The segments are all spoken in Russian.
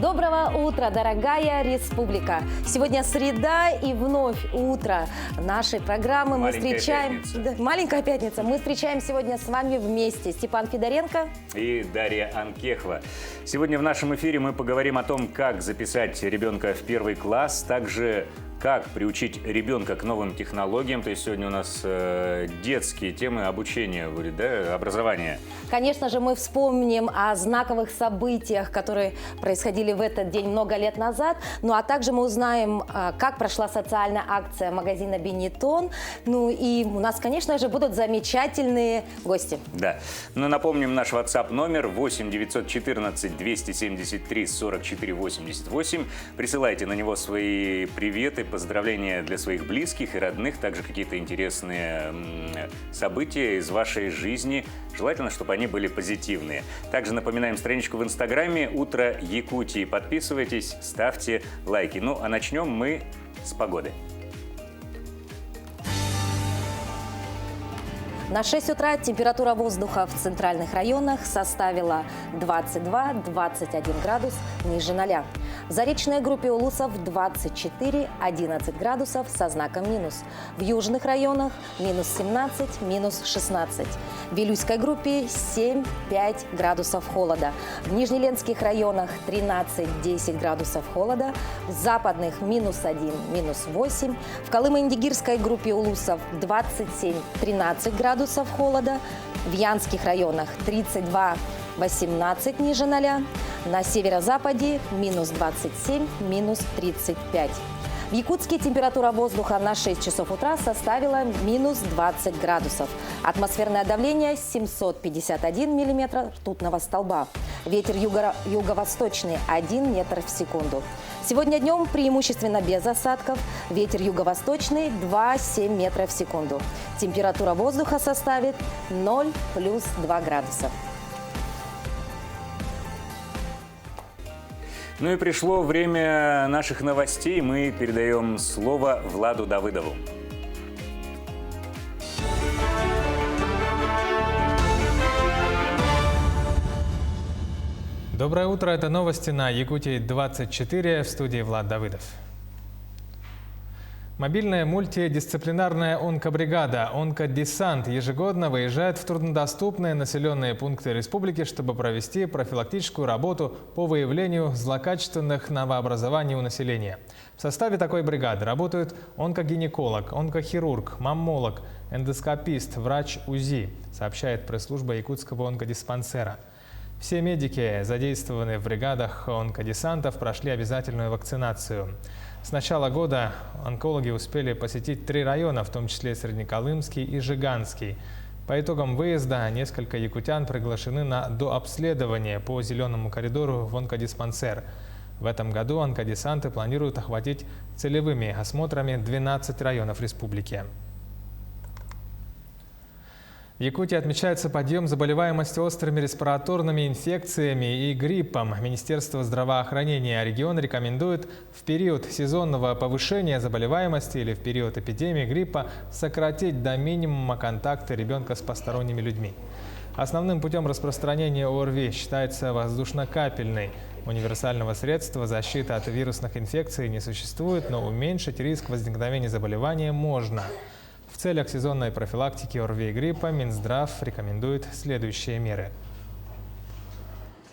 Доброго утра, дорогая республика! Сегодня среда и вновь утро нашей программы мы встречаем... Маленькая пятница. Мы встречаем сегодня с вами вместе Степан Федоренко и Дарья Анкехова. Сегодня в нашем эфире мы поговорим о том, как записать ребенка в первый класс, также как приучить ребенка к новым технологиям. То есть сегодня у нас детские темы обучения будет, да, образования. Конечно же, мы вспомним о знаковых событиях, которые происходили в этот день много лет назад. Ну а также мы узнаем, как прошла социальная акция магазина «Бенетон». Ну и у нас, конечно же, будут замечательные гости. Да. Но напомним наш WhatsApp номер 8 914 273 44 88. Присылайте на него свои приветы, поздравления для своих близких и родных, также какие-то интересные события из вашей жизни. Желательно, чтобы они были позитивные. Также напоминаем страничку в Инстаграме «Утро Якутии». Подписывайтесь, ставьте лайки. Ну, а начнем мы с погоды. На 6 утра температура воздуха в центральных районах составила 22-21 градус ниже 0. В заречной группе улусов 24-11 градусов со знаком минус. В южных районах минус 17, минус 16. В Вилюйской группе 7-5 градусов холода. В Нижнеленских районах 13-10 градусов холода. В западных минус 1, минус 8. В Колымо-Индигирской группе улусов 27-13 градусов холода. В Янских районах 32-18 ниже 0. На северо-западе минус 27, минус 35. В Якутске температура воздуха на 6 часов утра составила минус 20 градусов. Атмосферное давление 751 миллиметр ртутного столба. Ветер юго-восточный 1 метр в секунду. Сегодня днем преимущественно без осадков. Ветер юго-восточный 2,7 метра в секунду. Температура воздуха составит 0 плюс 2 градуса. Ну и пришло время наших новостей. Мы передаем слово Владу Давыдову. Доброе утро. Это новости на Якутии-24. В студии Влад Давыдов. Мобильная мультидисциплинарная онкобригада «Онкодесант» ежегодно выезжает в труднодоступные населенные пункты республики, чтобы провести профилактическую работу по выявлению злокачественных новообразований у населения. В составе такой бригады работают онкогинеколог, онкохирург, маммолог, эндоскопист, врач УЗИ, сообщает пресс-служба якутского онкодиспансера. Все медики, задействованные в бригадах онкодесантов, прошли обязательную вакцинацию. С начала года онкологи успели посетить 3 района, в том числе Среднеколымский и Жиганский. По итогам выезда несколько якутян приглашены на дообследование по зеленому коридору в онкодиспансер. В этом году онкодесанты планируют охватить целевыми осмотрами 12 районов республики. В Якутии отмечается подъем заболеваемости острыми респираторными инфекциями и гриппом. Министерство здравоохранения региона рекомендует в период сезонного повышения заболеваемости или в период эпидемии гриппа сократить до минимума контакты ребенка с посторонними людьми. Основным путем распространения ОРВИ считается воздушно-капельный. Универсального средства защиты от вирусных инфекций не существует, но уменьшить риск возникновения заболевания можно. В целях сезонной профилактики ОРВИ и гриппа Минздрав рекомендует следующие меры.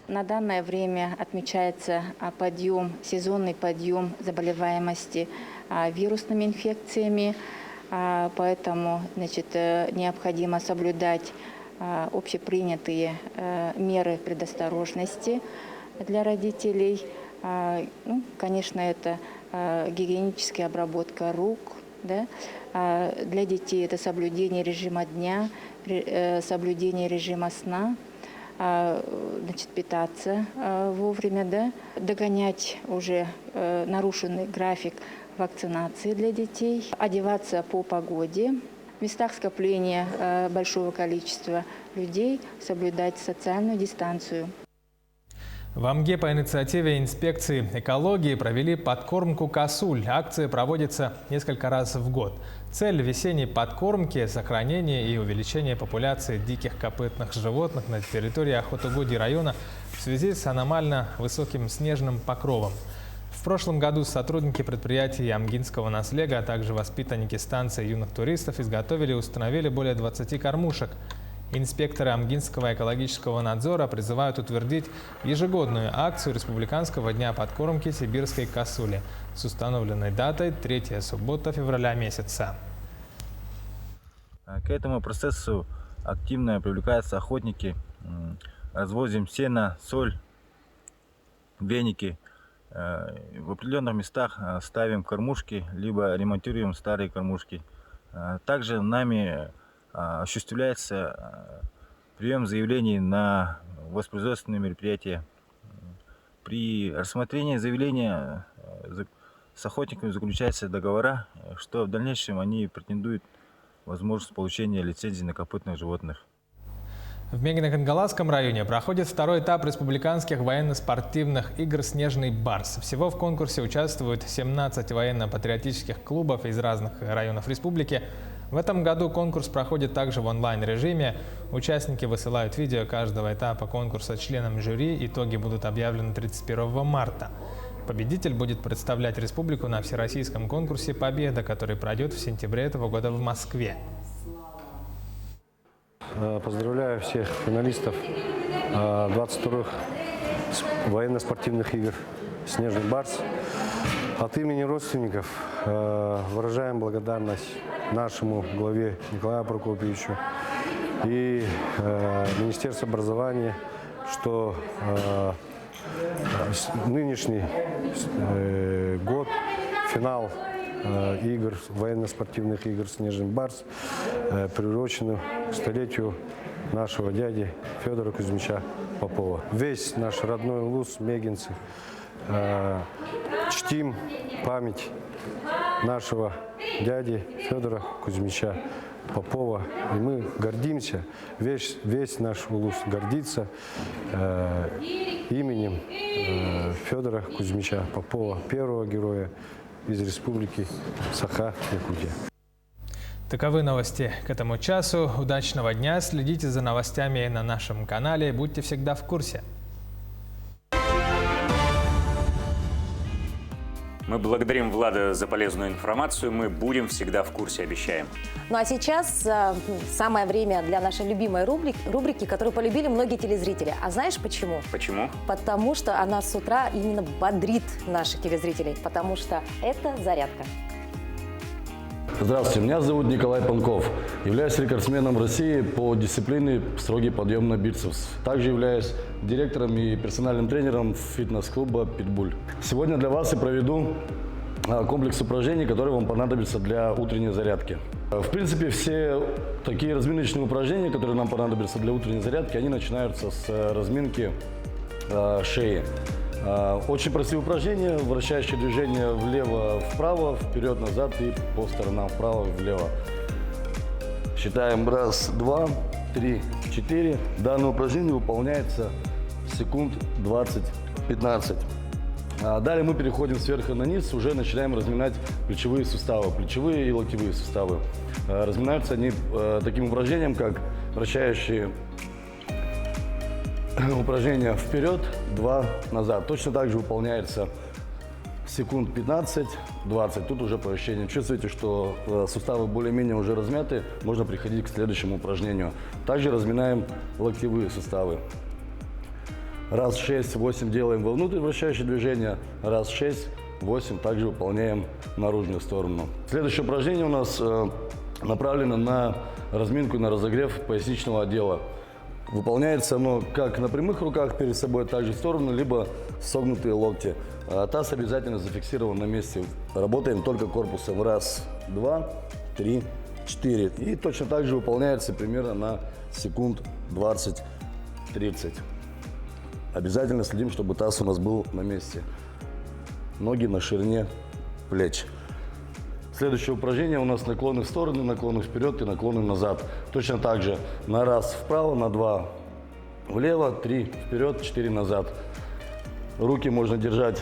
На данное время отмечается сезонный подъем заболеваемости вирусными инфекциями, поэтому необходимо соблюдать общепринятые меры предосторожности для родителей. Конечно, это гигиеническая обработка рук. Да? Для детей это соблюдение режима дня, соблюдение режима сна, питаться вовремя, да? Догонять уже нарушенный график вакцинации для детей, одеваться по погоде, в местах скопления большого количества людей соблюдать социальную дистанцию. В Амге по инициативе инспекции экологии провели подкормку косуль. Акция проводится несколько раз в год. Цель весенней подкормки – сохранение и увеличение популяции диких копытных животных на территории Охотугуди района в связи с аномально высоким снежным покровом. В прошлом году сотрудники предприятий Амгинского наслега, а также воспитанники станции юных туристов изготовили и установили более 20 кормушек. Инспекторы Амгинского экологического надзора призывают утвердить ежегодную акцию Республиканского дня подкормки сибирской косули с установленной датой 3 суббота февраля месяца. К этому процессу активно привлекаются охотники. Развозим сено, соль, веники. В определенных местах ставим кормушки, либо ремонтируем старые кормушки. Также нами осуществляется прием заявлений на воспроизводственные мероприятия. При рассмотрении заявления с охотниками заключаются договора, что в дальнейшем они претендуют возможность получения лицензии на копытных животных. В Мегино-Кангаласском районе проходит второй этап республиканских военно-спортивных игр «Снежный барс». Всего в конкурсе участвуют 17 военно-патриотических клубов из разных районов республики. В этом году конкурс проходит также в онлайн-режиме. Участники высылают видео каждого этапа конкурса членам жюри. Итоги будут объявлены 31 марта. Победитель будет представлять республику на всероссийском конкурсе «Победа», который пройдет в сентябре этого года в Москве. Поздравляю всех финалистов 22-х военно-спортивных игр «Снежный барс». От имени родственников выражаем благодарность нашему главе Николаю Прокопьевичу и Министерству образования, что нынешний год, финал игр, военно-спортивных игр «Снежный барс» приурочен к столетию нашего дяди Федора Кузьмича Попова. Весь наш родной улус, мегинцы, чтим память нашего дяди Федора Кузьмича Попова. И мы гордимся, весь наш улус гордится именем Федора Кузьмича Попова, первого героя из республики Саха-Якутия. Таковы новости к этому часу. Удачного дня. Следите за новостями на нашем канале. Будьте всегда в курсе. Мы благодарим Влада за полезную информацию. Мы будем всегда в курсе, обещаем. Ну а сейчас самое время для нашей любимой рубрики, которую полюбили многие телезрители. А знаешь почему? Почему? Потому что она с утра именно бодрит наших телезрителей. Потому что это зарядка. Здравствуйте, меня зовут Николай Панков. Являюсь рекордсменом России по дисциплине строгий подъем на бицепс. Также являюсь директором и персональным тренером фитнес-клуба «Питбуль». Сегодня для вас я проведу комплекс упражнений, которые вам понадобятся для утренней зарядки. В принципе, все такие разминочные упражнения, которые нам понадобятся для утренней зарядки, они начинаются с разминки шеи. Очень простые упражнения, вращающие движения влево-вправо, вперед-назад и по сторонам вправо-влево. Считаем 1, 2, 3, 4. Данное упражнение выполняется секунд 20-15. Далее мы переходим сверху на низ, уже начинаем разминать плечевые суставы, плечевые и локтевые суставы. Разминаются они таким упражнением, как вращающие упражнение вперед, 2 назад. Точно так же выполняется секунд 15-20. Тут уже по ощущениям чувствуете, что суставы более-менее уже размяты. Можно переходить к следующему упражнению. Также разминаем локтевые суставы. Раз 6-8 делаем вовнутрь вращающее движение. Раз 6-8 также выполняем наружную сторону. Следующее упражнение у нас направлено на разминку, на разогрев поясничного отдела. Выполняется оно как на прямых руках перед собой, также в сторону, либо согнутые локти. Таз обязательно зафиксирован на месте. Работаем только корпусом. 1, 2, 3, 4. И точно так же выполняется примерно на секунд 20-30. Обязательно следим, чтобы таз у нас был на месте. Ноги на ширине плеч. Следующее упражнение у нас наклоны в стороны, наклоны вперед и наклоны назад. Точно так же на 1 вправо, на 2 влево, 3 вперед, 4 назад. Руки можно держать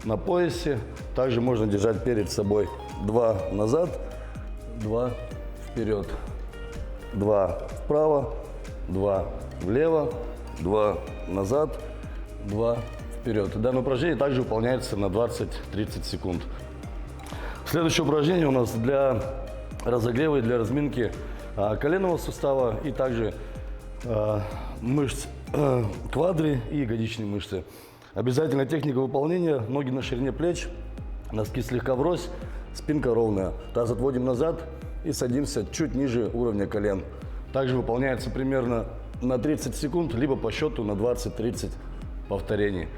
на поясе. Также можно держать перед собой 2 назад, 2 вперед, 2 вправо, 2 влево, 2 назад, 2 вперед. Данное упражнение также выполняется на 20-30 секунд. Следующее упражнение у нас для разогрева и для разминки коленного сустава и также мышц квадри и ягодичной мышцы. Обязательно техника выполнения: ноги на ширине плеч, носки слегка врозь, спинка ровная. Таз отводим назад и садимся чуть ниже уровня колен. Также выполняется примерно на 30 секунд, либо по счету на 20-30 повторений.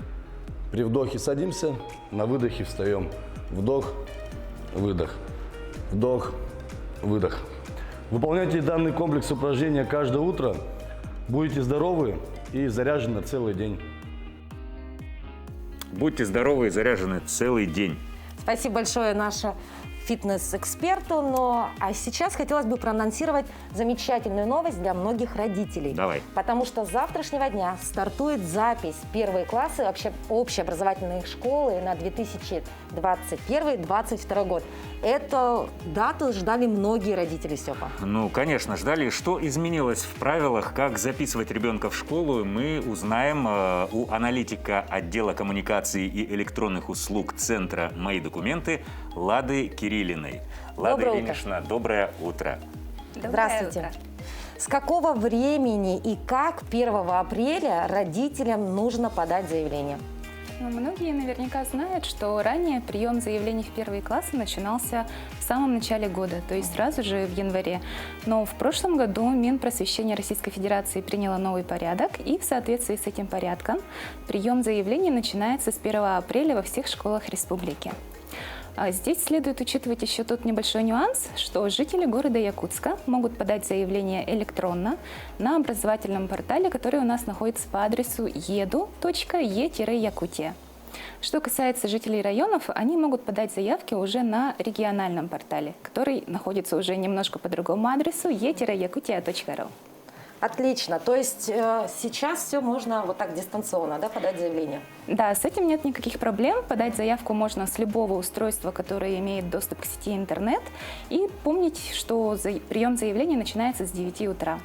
При вдохе садимся, на выдохе встаем. Вдох, выдох, вдох, выдох. Выполняйте данный комплекс упражнений каждое утро. Будете здоровы и заряжены целый день. Будьте здоровы и заряжены целый день. Спасибо большое нашему фитнес-эксперту. А сейчас хотелось бы проанонсировать замечательную новость для многих родителей. Давай. Потому что с завтрашнего дня стартует запись первые классы общеобразовательной школы на 2021-2022 год. Эту дату ждали многие родители, Степа. Ну, конечно, ждали. Что изменилось в правилах, как записывать ребенка в школу, мы узнаем у аналитика отдела коммуникации и электронных услуг Центра «Мои документы» Лады Кириллиной. Лада Доброе Ильинична, доброе утро. Здравствуйте. утро. С какого времени и как 1 апреля родителям нужно подать заявление? Ну, многие наверняка знают, что ранее прием заявлений в первые классы начинался в самом начале года, то есть сразу же в январе. Но в прошлом году Минпросвещения Российской Федерации приняло новый порядок, и в соответствии с этим порядком прием заявлений начинается с 1 апреля во всех школах республики. Здесь следует учитывать еще тот небольшой нюанс, что жители города Якутска могут подать заявление электронно на образовательном портале, который у нас находится по адресу edu.e-якутия. Что касается жителей районов, они могут подать заявки уже на региональном портале, который находится уже немножко по другому адресу e-yakutia.ru. Отлично. То есть сейчас все можно вот так дистанционно, да, подать заявление? Да, с этим нет никаких проблем. Подать заявку можно с любого устройства, которое имеет доступ к сети интернет. И помнить, что прием заявлений начинается с 9 утра.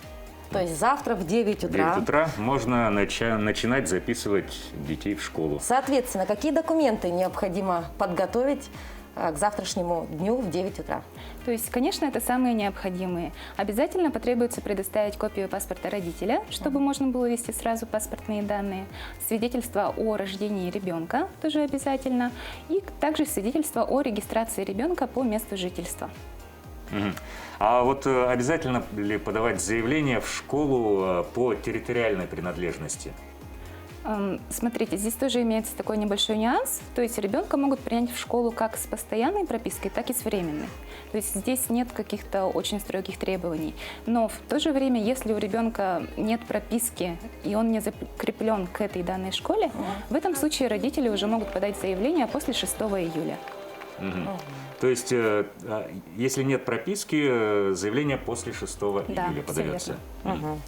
То есть завтра в 9 В утра. 9 утра можно начинать записывать детей в школу. Соответственно, какие документы необходимо подготовить к завтрашнему дню в 9 утра? То есть, конечно, это самые необходимые. Обязательно потребуется предоставить копию паспорта родителя, чтобы можно было ввести сразу паспортные данные, свидетельство о рождении ребенка тоже обязательно, и также свидетельство о регистрации ребенка по месту жительства. Мгм. А вот обязательно ли подавать заявление в школу по территориальной принадлежности? Смотрите, здесь тоже имеется такой небольшой нюанс. То есть ребенка могут принять в школу как с постоянной пропиской, так и с временной. То есть здесь нет каких-то очень строгих требований. Но в то же время, если у ребенка нет прописки и он не закреплен к этой данной школе, в этом случае родители уже могут подать заявление после 6 июля. Мгм. То есть, если нет прописки, заявление после 6 Да, июля всё подается. верно.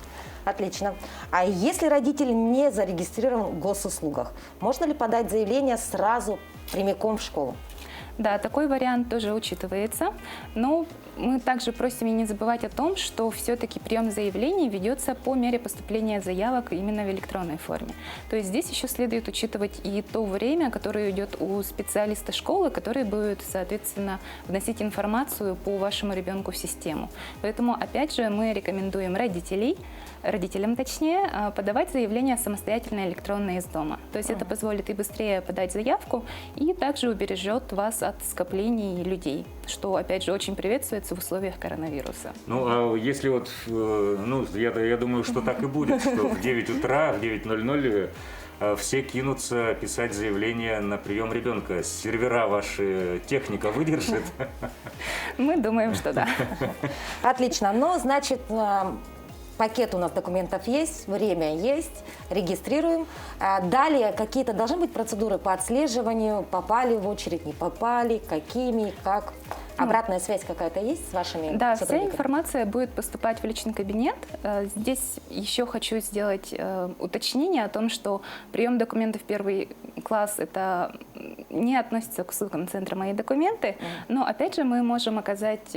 Отлично. А если родитель не зарегистрирован в госуслугах, можно ли подать заявление сразу прямиком в школу? Да, такой вариант тоже учитывается, но мы также просим не забывать о том, что все-таки прием заявлений ведется по мере поступления заявок именно в электронной форме. То есть здесь еще следует учитывать и то время, которое идет у специалиста школы, который будет, соответственно, вносить информацию по вашему ребенку в систему. Поэтому, опять же, мы рекомендуем родителям подавать заявление самостоятельно электронно из дома. То есть это позволит и быстрее подать заявку, и также убережет вас от скоплений людей, что, опять же, очень приветствуется в условиях коронавируса. Ну, а если вот, я думаю, что так и будет, что в 9 утра, в 9:00 все кинутся писать заявление на прием ребенка. Сервера ваши техника выдержит? Мы думаем, что да. Отлично. Ну, значит, пакет у нас документов есть, время есть, регистрируем. Далее какие-то должны быть процедуры по отслеживанию, попали в очередь, не попали, какими, как? Обратная связь какая-то есть с вашими Да, вся сотрудниками? информация будет поступать в личный кабинет. Здесь еще хочу сделать уточнение о том, что прием документов в первый класс это не относится к услугам центра «Мои документы», но опять же мы можем оказать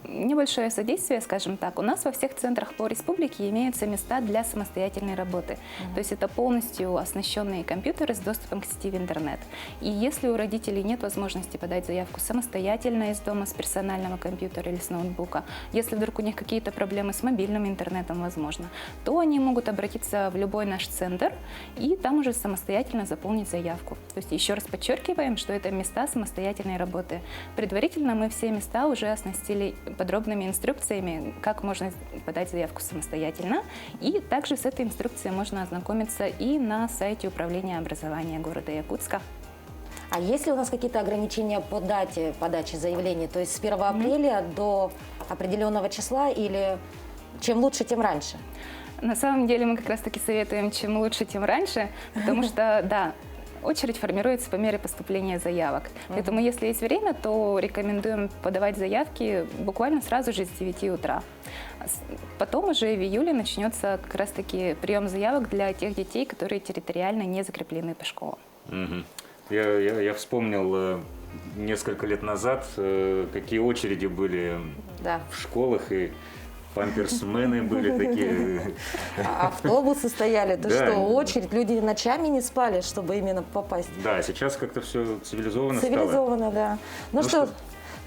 небольшое содействие, скажем так. У нас во всех центрах по республике имеются места для самостоятельной работы. То есть это полностью оснащенные компьютеры с доступом к сети в интернет. И если у родителей нет возможности подать заявку самостоятельно из дома с персонального компьютера или с ноутбука, если вдруг у них какие-то проблемы с мобильным интернетом, возможно, то они могут обратиться в любой наш центр и там уже самостоятельно заполнить заявку. То есть еще раз подчеркиваем, что это места самостоятельной работы. Предварительно мы все места уже оснастили подробными инструкциями, как можно подать заявку самостоятельно. И также с этой инструкцией можно ознакомиться и на сайте Управления образования города Якутска. А есть ли у нас какие-то ограничения по дате подачи заявлений? То есть с 1 апреля до определенного числа или чем лучше, тем раньше? На самом деле мы как раз-таки советуем, чем лучше, тем раньше, потому что, да, очередь формируется по мере поступления заявок. Поэтому, если есть время, то рекомендуем подавать заявки буквально сразу же с 9 утра. Потом уже в июле начнется как раз-таки прием заявок для тех детей, которые территориально не закреплены по школам. Я вспомнил несколько лет назад, какие очереди были в школах, и памперсмены были такие. Автобусы стояли, Да. что очередь, люди ночами не спали, чтобы именно попасть. Да, сейчас как-то все цивилизованно стало. Цивилизованно, да. Ну что,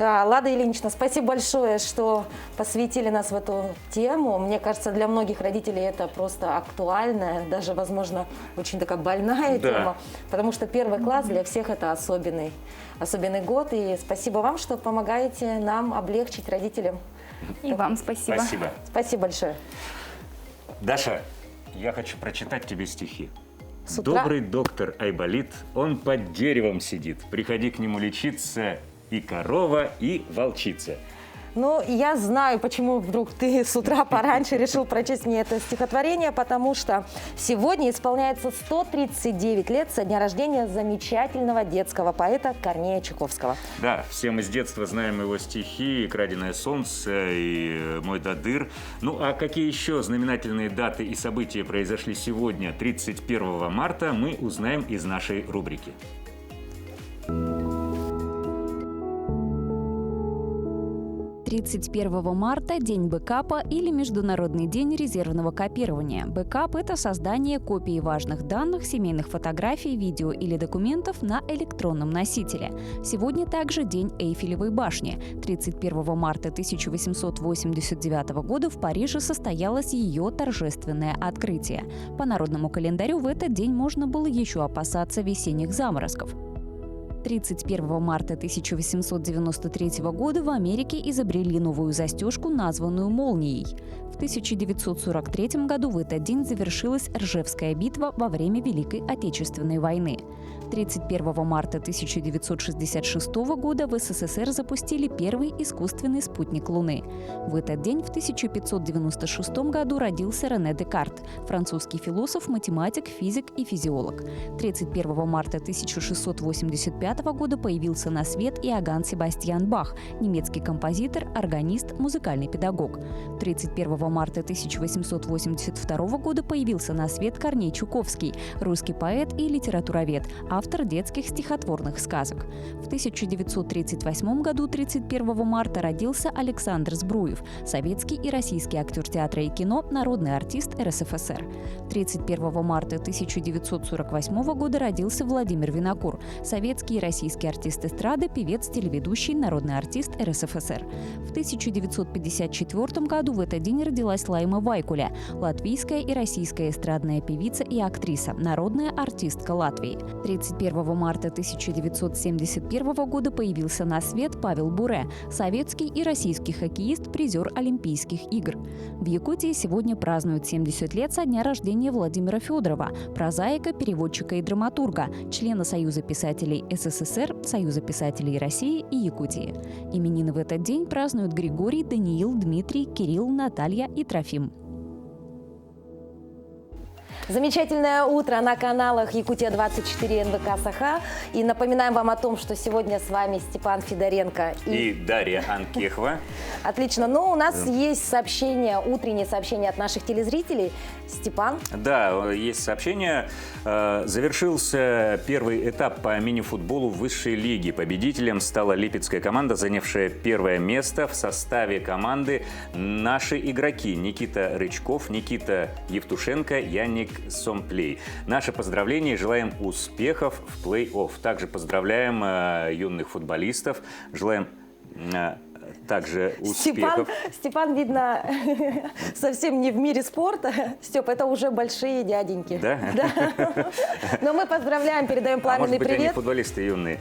да, Лада Ильинична, спасибо большое, что посвятили нас в эту тему. Мне кажется, для многих родителей это просто актуальная, даже, возможно, очень такая больная тема, потому что первый класс для всех это особенный год. И спасибо вам, что помогаете нам облегчить родителям. И вам спасибо. Спасибо. Спасибо большое. Даша, я хочу прочитать тебе стихи. С утра? Добрый доктор Айболит, он под деревом сидит. Приходи к нему лечиться, и корова, и волчица. Ну, я знаю, почему вдруг ты с утра пораньше решил прочесть мне это стихотворение, потому что сегодня исполняется 139 лет со дня рождения замечательного детского поэта Корнея Чуковского. Да, все мы с детства знаем его стихи, и «Краденое солнце», и «Мой Дадыр». Ну, а какие еще знаменательные даты и события произошли сегодня, 31 марта, мы узнаем из нашей рубрики. 31 марта – День бэкапа или Международный день резервного копирования. Бэкап – это создание копий важных данных, семейных фотографий, видео или документов на электронном носителе. Сегодня также День Эйфелевой башни. 31 марта 1889 года в Париже состоялось ее торжественное открытие. По народному календарю в этот день можно было еще опасаться весенних заморозков. 31 марта 1893 года в Америке изобрели новую застежку, названную «молнией». В 1943 году в этот день завершилась Ржевская битва во время Великой Отечественной войны. 31 марта 1966 года в СССР запустили первый искусственный спутник Луны. В этот день, в 1596 году, родился Рене Декарт, французский философ, математик, физик и физиолог. 31 марта 1685 года появился на свет Иоганн Себастьян Бах, немецкий композитор, органист, музыкальный педагог. 31 марта 1882 года появился на свет Корней Чуковский, русский поэт и литературовед, автор детских стихотворных сказок. В 1938 году, 31 марта, родился Александр Збруев, советский и российский актер театра и кино, народный артист РСФСР. 31 марта 1948 года родился Владимир Винокур, советский и российский артист эстрады, певец, телеведущий, народный артист РСФСР. В 1954 году в этот день родилась Лайма Вайкуля, латвийская и российская эстрадная певица и актриса, народная артистка Латвии. 31 марта 1971 года появился на свет Павел Буре, советский и российский хоккеист, призер Олимпийских игр. В Якутии сегодня празднуют 70 лет со дня рождения Владимира Федорова, прозаика, переводчика и драматурга, члена Союза писателей СССР, Союза писателей России и Якутии. Именины в этот день празднуют Григорий, Даниил, Дмитрий, Кирилл, Наталья и Трофим. Замечательное утро на каналах Якутия-24 НВК Саха. И напоминаем вам о том, что сегодня с вами Степан Федоренко и Дарья Анкехова. Отлично. Но у нас есть сообщение, утреннее сообщение от наших телезрителей. Степан? Да, есть сообщение. Завершился первый этап по мини-футболу высшей лиги. Победителем стала липецкая команда, занявшая первое место в составе команды «Наши игроки» Никита Рычков, Никита Евтушенко, Яник Сомплей. Наше поздравление и желаем успехов в плей-офф. Также поздравляем юных футболистов, желаем также успехов. Степан, видно, совсем не в мире спорта. Степ, это уже большие дяденьки. Да? Да. Но мы поздравляем, передаем пламенный может быть, привет. они футболисты юные.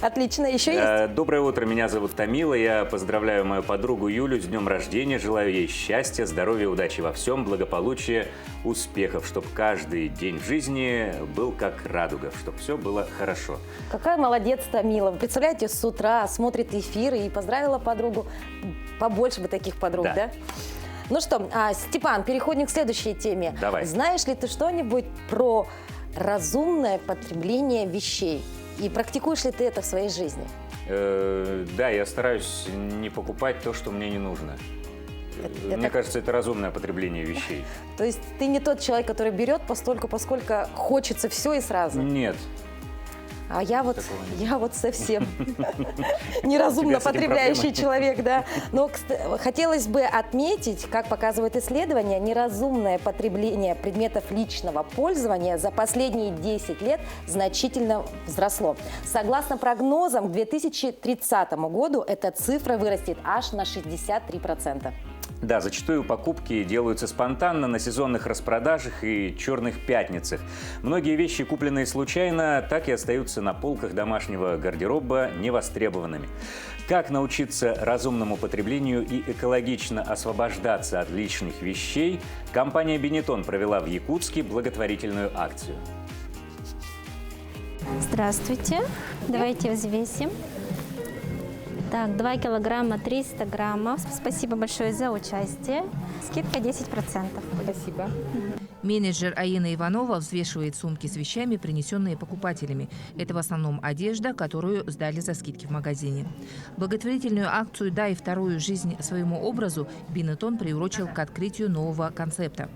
Отлично. Еще есть? Доброе утро, меня зовут Тамила. Я поздравляю мою подругу Юлю с днем рождения. Желаю ей счастья, здоровья, удачи во всем, благополучия, успехов, чтобы каждый день в жизни был как радуга, чтобы все было хорошо. Какая молодец Тамила. Вы представляете, с утра смотрит эфир и поздравила подругу. Побольше бы таких подруг, да? Ну что, Степан, переходим к следующей теме. Давай. Знаешь ли ты что-нибудь про разумное потребление вещей? И практикуешь ли ты это в своей жизни? Да, я стараюсь не покупать то, что мне не нужно. Мне кажется, это разумное потребление вещей. То есть ты не тот человек, который берет постольку, поскольку хочется все и сразу? Нет. А я вот совсем неразумно потребляющий человек, да. Но хотелось бы отметить, как показывают исследования, неразумное потребление предметов личного пользования за последние 10 лет значительно возросло. Согласно прогнозам, к 2030 году эта цифра вырастет аж на 63%. Да, зачастую покупки делаются спонтанно на сезонных распродажах и черных пятницах. Многие вещи, купленные случайно, так и остаются на полках домашнего гардероба невостребованными. Как научиться разумному потреблению и экологично освобождаться от лишних вещей, компания Benetton провела в Якутске благотворительную акцию. Здравствуйте. Давайте взвесим. Так, 2 килограмма 300 граммов. Спасибо большое за участие. Скидка 10%. Спасибо. Менеджер Аина Иванова взвешивает сумки с вещами, принесенные покупателями. Это в основном одежда, которую сдали за скидки в магазине. Благотворительную акцию «Дай вторую жизнь своему образу» Benetton приурочил к открытию нового концепта.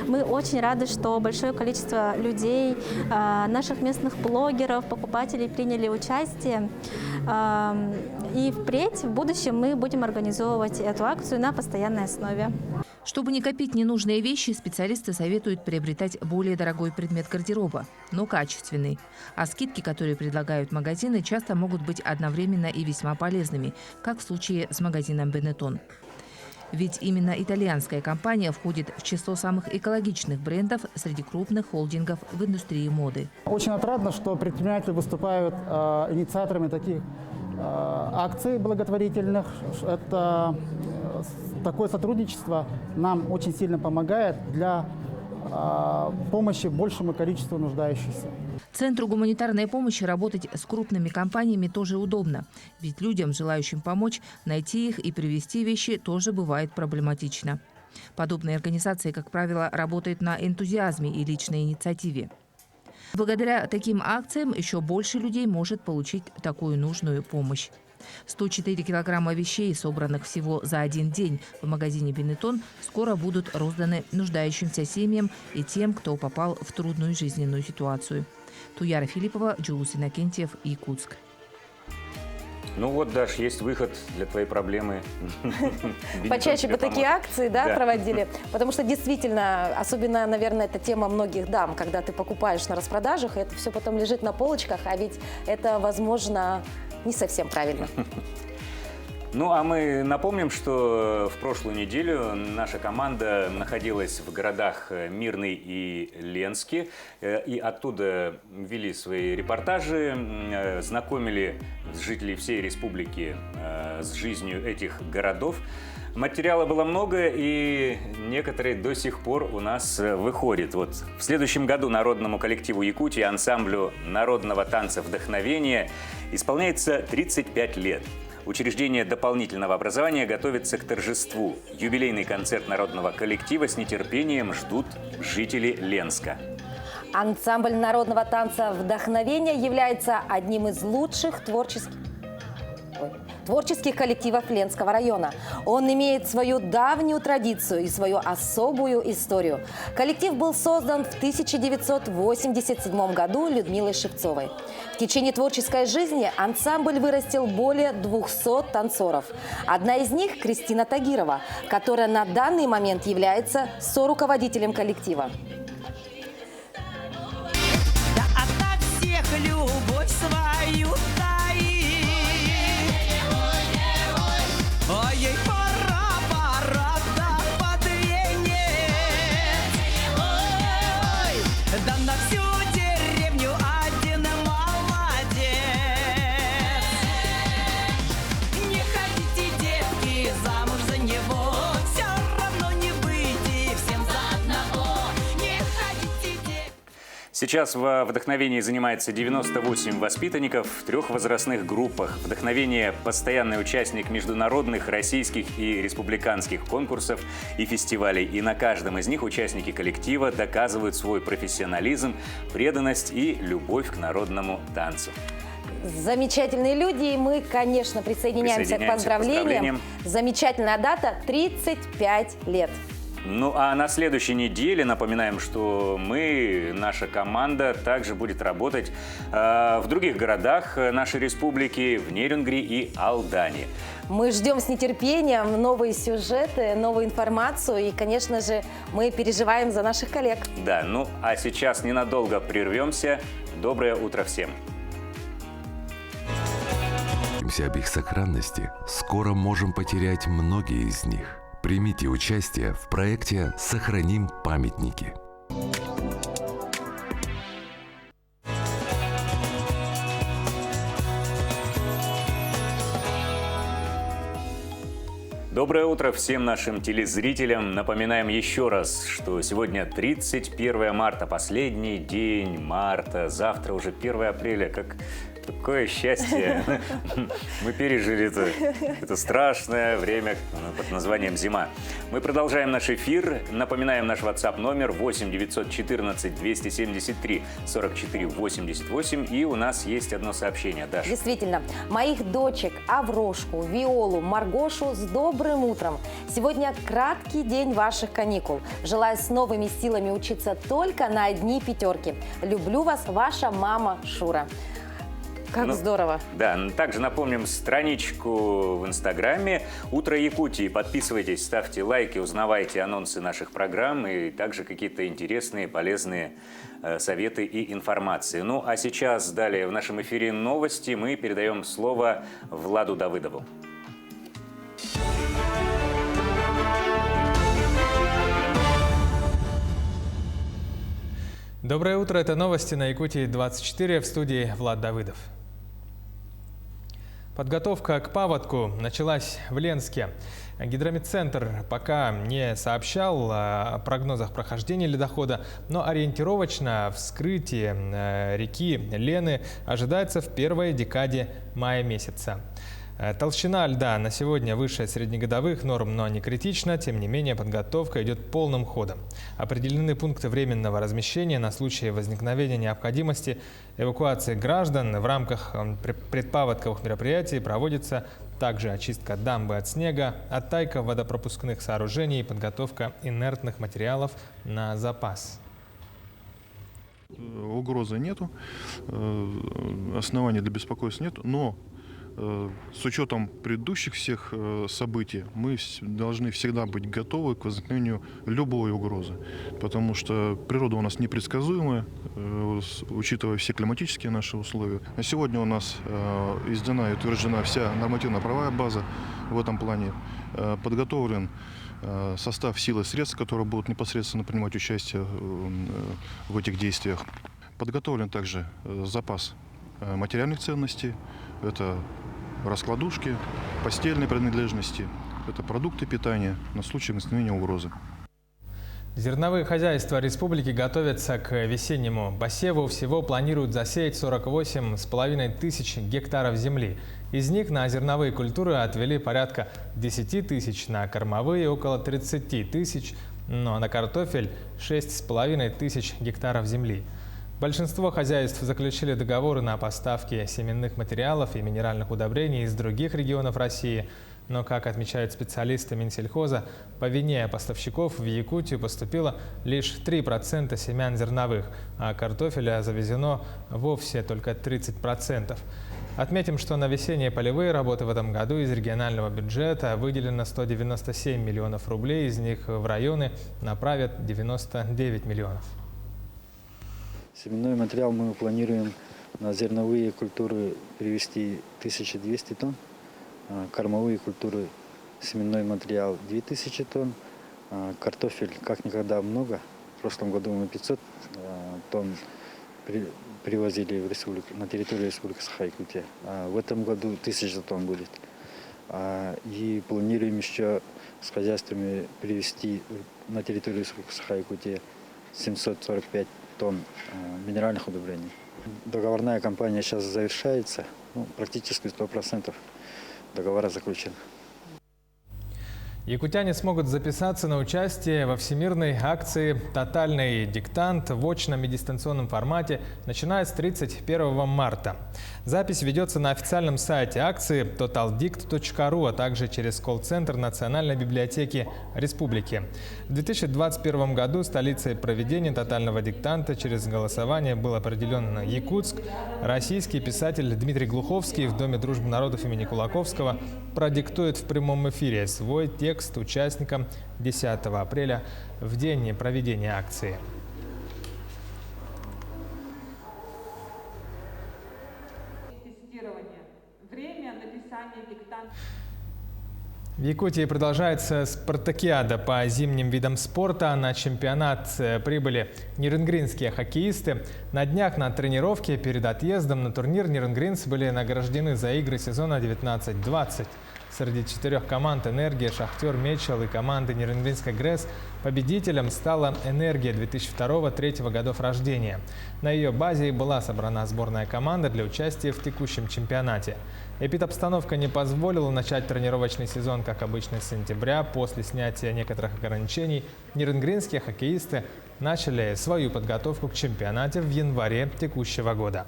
Мы очень рады, что большое количество людей, наших местных блогеров, покупателей приняли участие. И впредь, в будущем, мы будем организовывать эту акцию на постоянной основе. Чтобы не копить ненужные вещи, специалисты советуют приобретать более дорогой предмет гардероба, но качественный. А скидки, которые предлагают магазины, часто могут быть одновременно и весьма полезными, как в случае с магазином Benetton. Ведь именно итальянская компания входит в число самых экологичных брендов среди крупных холдингов в индустрии моды. Очень отрадно, что предприниматели выступают инициаторами таких акций благотворительных. Это такое сотрудничество нам очень сильно помогает для помощи большему количеству нуждающихся. Центру гуманитарной помощи работать с крупными компаниями тоже удобно. Ведь людям, желающим помочь, найти их и привезти вещи тоже бывает проблематично. Подобные организации, как правило, работают на энтузиазме и личной инициативе. Благодаря таким акциям еще больше людей может получить такую нужную помощь. 104 килограмма вещей, собранных всего за один день в магазине Benetton, скоро будут розданы нуждающимся семьям и тем, кто попал в трудную жизненную ситуацию. Туяра Филиппова, Джулус Иннокентьев, Якутск. Ну вот, Даш, есть выход для твоей проблемы. Почаще бы такие акции, да, проводили. Потому что действительно, особенно, наверное, это тема многих дам, когда ты покупаешь на распродажах, и это все потом лежит на полочках, а ведь это, возможно, не совсем правильно. Ну, а мы напомним, что в прошлую неделю наша команда находилась в городах Мирный и Ленске, и оттуда вели свои репортажи, знакомили жителей всей республики с жизнью этих городов. Материала было много, и некоторые до сих пор у нас выходят. Вот в следующем году народному коллективу Якутии, ансамблю народного танца «Вдохновение» исполняется 35 лет. Учреждение дополнительного образования готовится к торжеству. Юбилейный концерт народного коллектива с нетерпением ждут жители Ленска. Ансамбль народного танца «Вдохновение» является одним из лучших творческих коллективов Ленского района. Он имеет свою давнюю традицию и свою особую историю. Коллектив был создан в 1987 году Людмилой Шевцовой. В течение творческой жизни ансамбль вырастил более 200 танцоров. Одна из них – Кристина Тагирова, которая на данный момент является соруководителем коллектива. Любовь свою таит. Ой, ей пора, да под венец. Ой, да на всю деревню один молодец. Не хотите, девки, замуж за него, все равно не выйти всем за одного. Не хотите, девки. Сейчас во «Вдохновении» занимается 98 воспитанников в 3 возрастных группах. «Вдохновение» – постоянный участник международных, российских и республиканских конкурсов и фестивалей. И на каждом из них участники коллектива доказывают свой профессионализм, преданность и любовь к народному танцу. Замечательные люди, и мы, конечно, присоединяемся к поздравлениям. Замечательная дата – 35 лет. Ну а на следующей неделе напоминаем, что наша команда также будет работать в других городах нашей республики, в Нерюнгри и Алдане. Мы ждем с нетерпением новые сюжеты, новую информацию и, конечно же, мы переживаем за наших коллег. Да, ну а сейчас ненадолго прервемся. Доброе утро всем! Об их сохранности, скоро можем потерять многие из них. Примите участие в проекте «Сохраним памятники». Доброе утро всем нашим телезрителям. Напоминаем еще раз, что сегодня 31 марта, последний день марта. Завтра уже 1 апреля. Какое счастье! Мы пережили это страшное время под названием «Зима». Мы продолжаем наш эфир. Напоминаем наш WhatsApp номер 8 914 273 44 88. И у нас есть одно сообщение. Даша. Действительно, моих дочек Аврошку, Виолу, Маргошу с добрым утром. Сегодня краткий день ваших каникул. Желаю с новыми силами учиться только на одни 5. Люблю вас, ваша мама Шура. Как здорово. Да, также напомним страничку в Инстаграме «Утро Якутии». Подписывайтесь, ставьте лайки, узнавайте анонсы наших программ и также какие-то интересные, полезные советы и информации. Ну а сейчас далее в нашем эфире новости. Мы передаем слово Владу Давыдову. Доброе утро, это новости на Якутии 24, в студии Влад Давыдов. Подготовка к паводку началась в Ленске. Гидрометцентр пока не сообщал о прогнозах прохождения ледохода, но ориентировочно вскрытие реки Лены ожидается в первой декаде мая месяца. Толщина льда на сегодня выше среднегодовых норм, но не критична. Тем не менее, подготовка идет полным ходом. Определены пункты временного размещения на случай возникновения необходимости эвакуации граждан. В рамках предпаводковых мероприятий проводится также очистка дамбы от снега, оттайка водопропускных сооружений и подготовка инертных материалов на запас. Угрозы нету, оснований для беспокойства нету, но с учетом предыдущих всех событий мы должны всегда быть готовы к возникновению любой угрозы, потому что природа у нас непредсказуемая, учитывая все климатические наши условия. На сегодня у нас издана и утверждена вся нормативно-правовая база в этом плане, подготовлен состав сил и средств, которые будут непосредственно принимать участие в этих действиях. Подготовлен также запас материальных ценностей. Это раскладушки, постельные принадлежности, это продукты питания на случай возникновения угрозы. Зерновые хозяйства республики готовятся к весеннему посеву. Всего планируют засеять 48,5 тысяч гектаров земли. Из них на зерновые культуры отвели порядка 10 тысяч, на кормовые около 30 тысяч, но на картофель 6,5 тысяч гектаров земли. Большинство хозяйств заключили договоры на поставки семенных материалов и минеральных удобрений из других регионов России. Но, как отмечают специалисты Минсельхоза, по вине поставщиков в Якутию поступило лишь 3% семян зерновых, а картофеля завезено вовсе только 30%. Отметим, что на весенние полевые работы в этом году из регионального бюджета выделено 197 миллионов рублей, из них в районы направят 99 миллионов. Семенной материал мы планируем на зерновые культуры перевести 1200 тонн, кормовые культуры семенной материал 2000 тонн, картофель как никогда много. В прошлом году мы 500 тонн привозили в республику, на территорию Республики Саха-Якутия. В этом году 1000 тонн будет. И планируем еще с хозяйствами привезти на территорию Республики Саха-Якутия 745 тонн минеральных удобрений. Договорная кампания сейчас завершается, практически 100% договора заключены. Якутяне смогут записаться на участие во всемирной акции «Тотальный диктант» в очном и дистанционном формате, начиная с 31 марта. Запись ведется на официальном сайте акции totaldict.ru, а также через колл-центр Национальной библиотеки Республики. В 2021 году столицей проведения «Тотального диктанта» через голосование был определен Якутск. Российский писатель Дмитрий Глуховский в Доме дружбы народов имени Кулаковского продиктует в прямом эфире свой текст участникам 10 апреля в день проведения акции. Время написания диктанта. В Якутии продолжается спартакиада по зимним видам спорта. На чемпионат прибыли нерюнгринские хоккеисты. На днях на тренировке перед отъездом на турнир нерюнгринцы были награждены за игры сезона 19-20. Среди 4 команд «Энергия», «Шахтер», «Мечел» и команды Нерюнгринской ГРЭС победителем стала «Энергия» 2002-2003 годов рождения. На ее базе и была собрана сборная команда для участия в текущем чемпионате. Эпидобстановка не позволила начать тренировочный сезон, как обычно, с сентября. После снятия некоторых ограничений нерюнгринские хоккеисты начали свою подготовку к чемпионате в январе текущего года.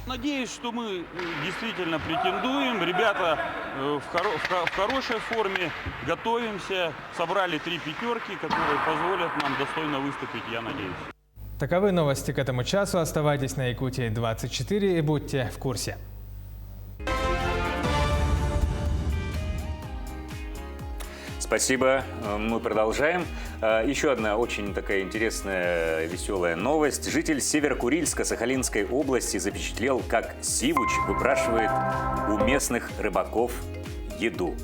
Надеюсь, что мы действительно претендуем. Ребята в хорошей форме, готовимся. Собрали 3 пятерки, которые позволят нам достойно выступить, я надеюсь. Таковы новости к этому часу. Оставайтесь на Якутии 24 и будьте в курсе. Спасибо. Мы продолжаем. Еще одна очень такая интересная, веселая новость. Житель Северо-Курильска Сахалинской области запечатлел, как сивуч выпрашивает у местных рыбаков еду.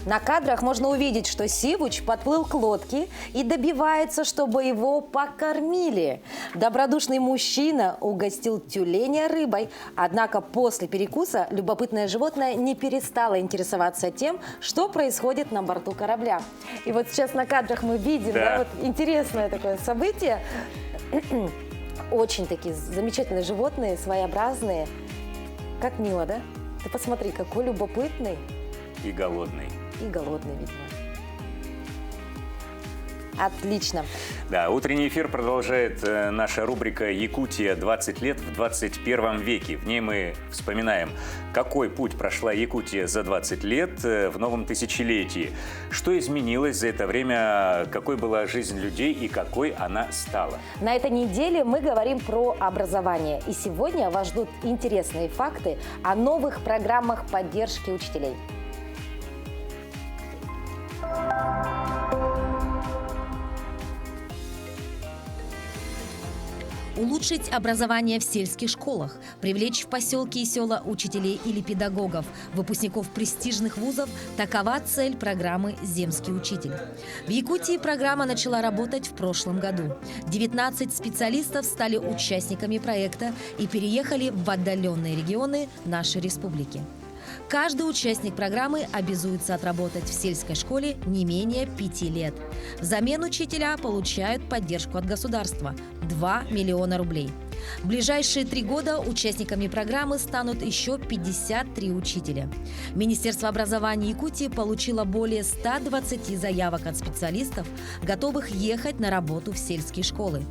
На кадрах можно увидеть, что сивуч подплыл к лодке и добивается, чтобы его покормили. Добродушный мужчина угостил тюленя рыбой, однако после перекуса любопытное животное не перестало интересоваться тем, что происходит на борту корабля. И вот сейчас на кадрах мы видим, да, вот интересное такое событие. Очень такие замечательные животные, своеобразные. Как мило, да? Ты посмотри, какой любопытный. И голодный. И голодный, видимо. Отлично. Да, утренний эфир продолжает наша рубрика «Якутия. 20 лет в 21 веке». В ней мы вспоминаем, какой путь прошла Якутия за 20 лет в новом тысячелетии. Что изменилось за это время, какой была жизнь людей и какой она стала. На этой неделе мы говорим про образование. И сегодня вас ждут интересные факты о новых программах поддержки учителей. Улучшить образование в сельских школах, привлечь в поселки и села учителей или педагогов, выпускников престижных вузов – такова цель программы «Земский учитель». В Якутии программа начала работать в прошлом году. 19 специалистов стали участниками проекта и переехали в отдаленные регионы нашей республики. Каждый участник программы обязуется отработать в сельской школе не менее 5 лет. Взамен учителя получают поддержку от государства – 2 миллиона рублей. В ближайшие 3 года участниками программы станут еще 53 учителя. Министерство образования Якутии получило более 120 заявок от специалистов, готовых ехать на работу в сельские школы.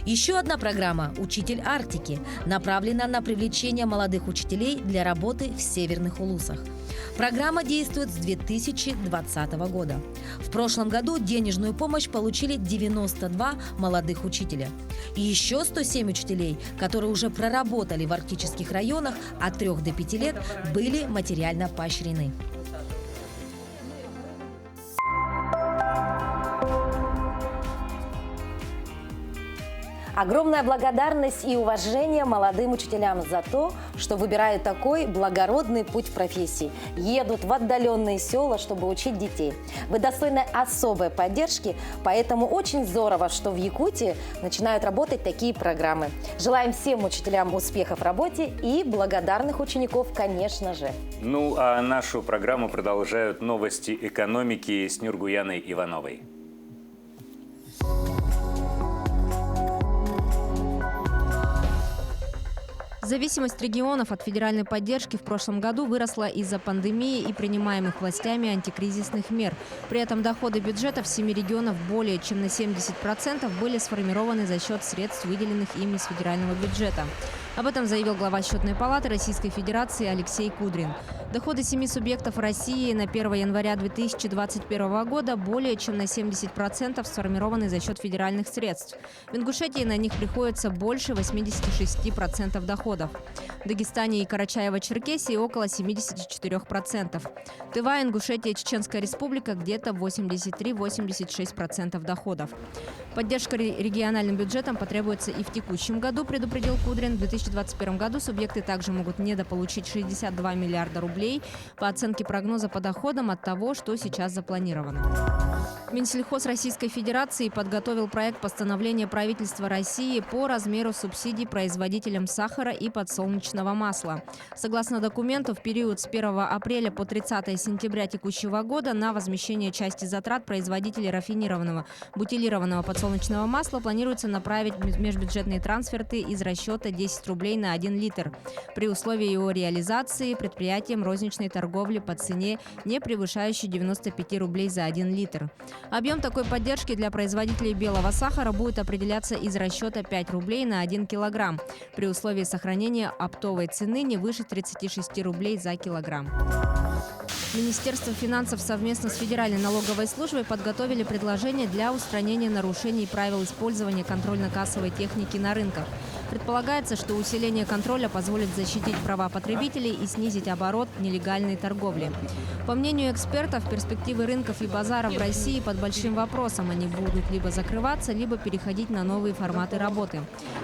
Еще одна программа «Учитель Арктики» направлена на привлечение молодых учителей для работы в северных улусах. Программа действует с 2020 года. В прошлом году денежную помощь получили 92 молодых учителя. И еще 107 учителей, которые уже проработали в арктических районах от 3 до 5 лет, были материально поощрены. Огромная благодарность и уважение молодым учителям за то, что выбирают такой благородный путь профессии. Едут в отдаленные села, чтобы учить детей. Вы достойны особой поддержки, поэтому очень здорово, что в Якутии начинают работать такие программы. Желаем всем учителям успехов в работе и благодарных учеников, конечно же. Ну, а нашу программу продолжают новости экономики с Нюргуяной Ивановой. Зависимость регионов от федеральной поддержки в прошлом году выросла из-за пандемии и принимаемых властями антикризисных мер. При этом доходы бюджетов 7 регионов более чем на 70% были сформированы за счет средств, выделенных ими из федерального бюджета. Об этом заявил глава Счетной палаты Российской Федерации Алексей Кудрин. Доходы 7 субъектов России на 1 января 2021 года более чем на 70% сформированы за счет федеральных средств. В Ингушетии на них приходится больше 86% доходов. В Дагестане и Карачаево-Черкесии около 74%. Тыва, Ингушетия, Чеченская республика где-то 83-86% доходов. Поддержка региональным бюджетам потребуется и в текущем году, предупредил Кудрин. В 2021 году субъекты также могут недополучить 62 миллиарда рублей по оценке прогноза по доходам от того, что сейчас запланировано. Минсельхоз Российской Федерации подготовил проект постановления правительства России по размеру субсидий производителям сахара и подсолнечного масла. Согласно документу, в период с 1 апреля по 30 сентября текущего года на возмещение части затрат производителей рафинированного бутилированного подсолнечного масла планируется направить межбюджетные трансферты из расчета 10 рублей на 1 литр при условии его реализации предприятием розничной торговли по цене, не превышающей 95 рублей за 1 литр. Объем такой поддержки для производителей белого сахара будет определяться из расчета 5 рублей на 1 килограмм при условии сохранения оптовой цены не выше 36 рублей за килограмм. Министерство финансов совместно с Федеральной налоговой службой подготовили предложение для устранения нарушений правил использования контрольно-кассовой техники на рынках. Предполагается, что усиление контроля позволит защитить права потребителей и снизить оборот нелегальной торговли. По мнению экспертов, перспективы рынков и базаров в России под большим вопросом. Они будут либо закрываться, либо переходить на новые форматы работы.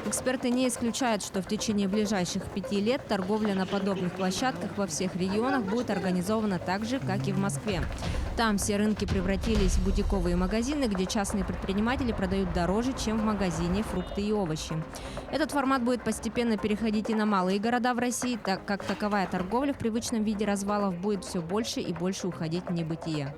Эксперты не исключают, что в течение ближайших 5 лет торговля на подобных площадках во всех регионах будет организована так же, как и в Москве. Там все рынки превратились в бутиковые магазины, где частные предприниматели продают дороже, чем в магазине фрукты и овощи. Этот формат будет постепенно переходить и на малые города в России, так как таковая торговля в привычном виде развалов будет все больше и больше уходить в небытие.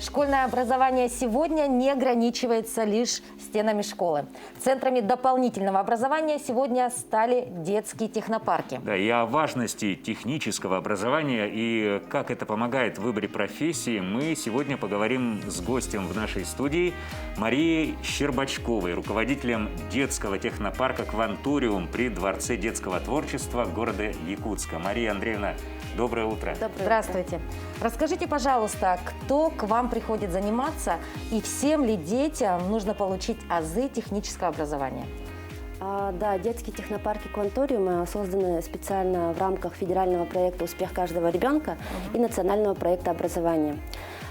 Школьное образование сегодня не ограничивается лишь стенами школы. Центрами дополнительного образования сегодня стали детские технопарки. Да, и о важности технического образования и как это помогает в выборе профессии мы сегодня поговорим с гостем в нашей студии Марией Щербачковой, руководителем детского технопарка «Кванториум» при Дворце детского творчества города Якутска. Мария Андреевна, доброе утро. Здравствуйте. Расскажите, пожалуйста, кто к вам приходит заниматься и всем ли детям нужно получить азы технического образования? Да, детские технопарки «Кванториум» созданы специально в рамках федерального проекта «Успех каждого ребенка» и национального проекта образования.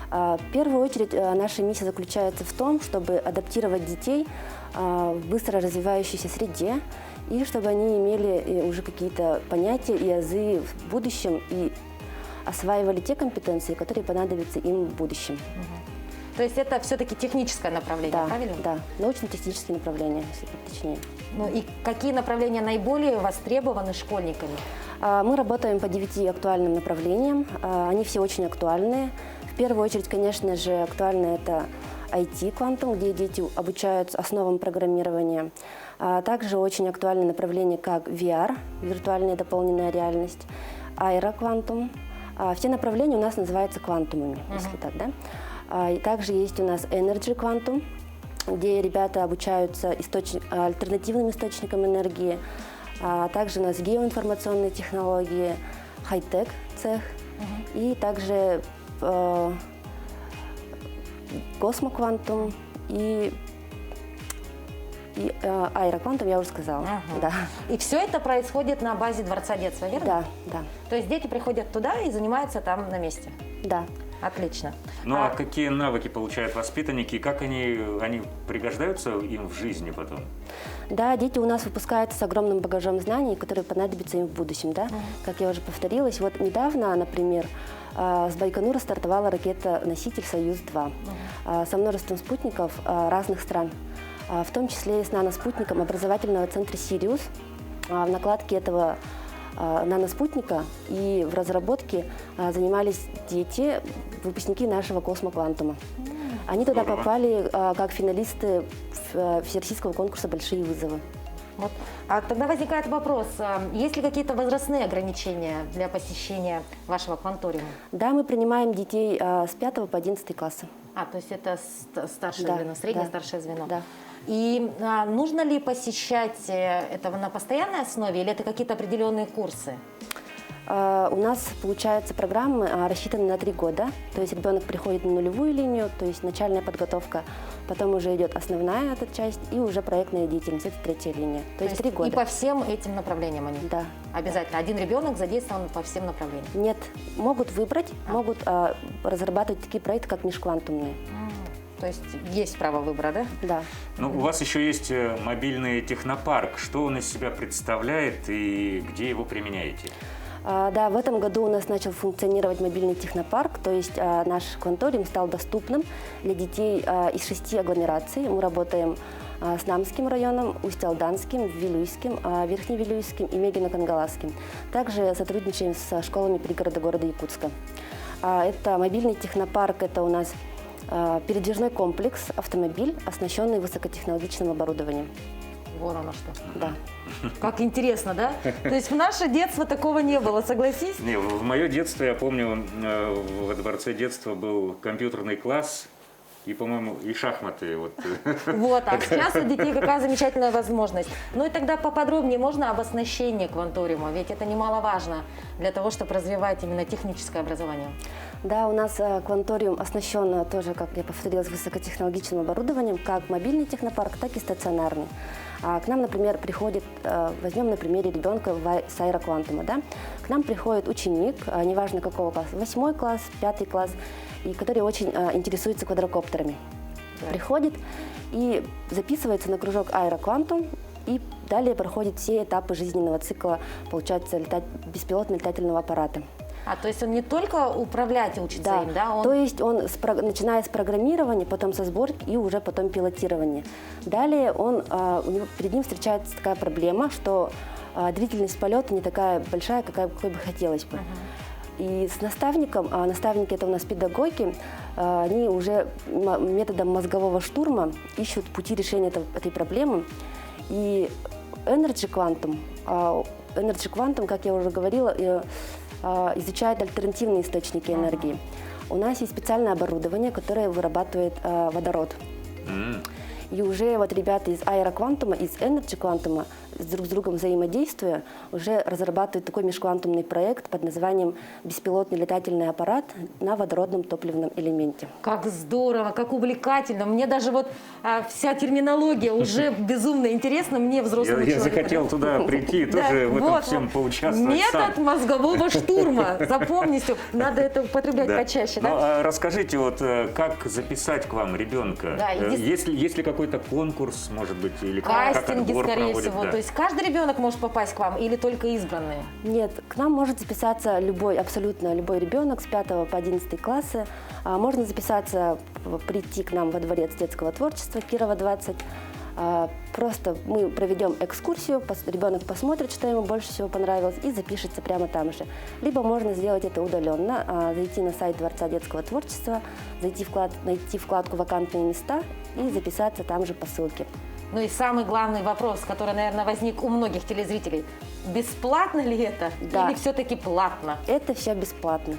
В первую очередь наша миссия заключается в том, чтобы адаптировать детей в быстро развивающейся среде и чтобы они имели уже какие-то понятия и азы в будущем и осваивали те компетенции, которые понадобятся им в будущем. То есть это все-таки техническое направление, Да, правильно? да, научно-технические направления, если точнее. Ну и какие направления наиболее востребованы школьниками? Мы работаем по 9 актуальным направлениям. Они все очень актуальные. В первую очередь, конечно же, актуально это IT-квантум, где дети обучаются основам программирования. Также очень актуальное направление, как VR, виртуальная дополненная реальность, аэроквантум. Все направления у нас называются квантумами, если так, да. И также есть у нас Energy Quantum, где ребята обучаются альтернативным источникам энергии. Также у нас геоинформационные технологии, хай-тек цех и также космоквантум и аэроквантум, я уже сказала. Да. И все это происходит на базе Дворца детства, верно? Да, да. То есть дети приходят туда и занимаются там на месте? Да. Отлично. Ну а какие навыки получают воспитанники, как они пригождаются им в жизни потом? Да, дети у нас выпускаются с огромным багажом знаний, которые понадобятся им в будущем, да. Как я уже повторилась, вот недавно, например, с Байконура стартовала ракета-носитель «Союз-2» со множеством спутников разных стран, в том числе и с наноспутником образовательного центра «Сириус». В накладке этого наноспутника и в разработке занимались дети, выпускники нашего космоквантума. Они туда попали как финалисты всероссийского конкурса «Большие вызовы». Вот. А тогда возникает вопрос, есть ли какие-то возрастные ограничения для посещения вашего кванториума? Да, мы принимаем детей с 5 по 11 класса. То есть это старшее Да, звено, среднее да, старшее звено. да. И нужно ли посещать это на постоянной основе или это какие-то определенные курсы? У нас, получается, программы рассчитаны на 3 года. То есть ребенок приходит на нулевую линию, то есть начальная подготовка, потом уже идет основная эта часть и уже проектная деятельность, это 3-я линия. То есть 3 года. И по всем этим направлениям они? Да. Обязательно. Один ребенок задействован по всем направлениям? Нет. Могут выбрать, могут разрабатывать такие проекты, как межквантумные. То есть есть право выбора, да? Да. Ну, у вас еще есть мобильный технопарк. Что он из себя представляет и где его применяете? Да, в этом году у нас начал функционировать мобильный технопарк, то есть наш кванториум стал доступным для детей из 6 агломераций. Мы работаем с Намским районом, Усть-Алданским, Вилюйским, Верхневилюйским и Мегино-Кангаласским. Также сотрудничаем с школами пригорода города Якутска. Это мобильный технопарк, это у нас передвижной комплекс, автомобиль, оснащенный высокотехнологичным оборудованием. Вот оно что. Да. Как интересно, да? То есть в наше детство такого не было, согласись? Не, в мое детство, я помню, во Дворце детства был компьютерный класс и, по-моему, и шахматы. Вот, а сейчас у детей какая замечательная возможность. Ну и тогда поподробнее можно об оснащении кванториума, ведь это немаловажно для того, чтобы развивать именно техническое образование. Да, у нас кванториум оснащен тоже, как я повторилась, высокотехнологичным оборудованием, как мобильный технопарк, так и стационарный. К нам, например, приходит, возьмем на примере ребенка с аэроквантума, да? К нам приходит ученик, неважно какого класса, 8 класс, 5 класс, и который очень интересуется квадрокоптерами. Да. Приходит и записывается на кружок аэроквантум, и далее проходит все этапы жизненного цикла, получается, беспилотного летательного аппарата. То есть он не только управлять учится им, да? То есть он, начиная с программирования, потом со сборки и уже потом пилотирования. Далее перед ним встречается такая проблема, что длительность полета не такая большая, какой бы хотелось бы. И с наставником, наставники это у нас педагоги, они уже методом мозгового штурма ищут пути решения этой проблемы. И Energy Quantum, как я уже говорила, изучает альтернативные источники энергии. У нас есть специальное оборудование, которое вырабатывает водород. И уже вот ребята из аэроквантума, из Energy Quantum друг с другом взаимодействуя, уже разрабатывают такой межквантумный проект под названием «Беспилотный летательный аппарат на водородном топливном элементе». Как здорово, как увлекательно. Мне даже вот вся терминология уже безумно интересна, мне взрослому человеку. Я захотел туда прийти, тоже в этом всем поучаствовать. Метод мозгового штурма. Запомните, надо это употреблять почаще. Ну, расскажите, вот как записать к вам ребенка? Есть ли какой-то конкурс, может быть, или кастинги, как отбор скорее проводят? всего. То есть каждый ребенок может попасть к вам или только избранные? Нет, к нам может записаться любой, абсолютно любой ребенок с 5 по 11 классы. Можно записаться, прийти к нам во Дворец детского творчества Кирова 20. Просто мы проведем экскурсию, ребенок посмотрит, что ему больше всего понравилось, и запишется прямо там же. Либо можно сделать это удаленно, зайти на сайт Дворца детского творчества, найти вкладку «Вакантные места» и записаться там же по ссылке. Ну и самый главный вопрос, который, наверное, возник у многих телезрителей. Бесплатно ли это? Да. Или все-таки платно? Это все бесплатно.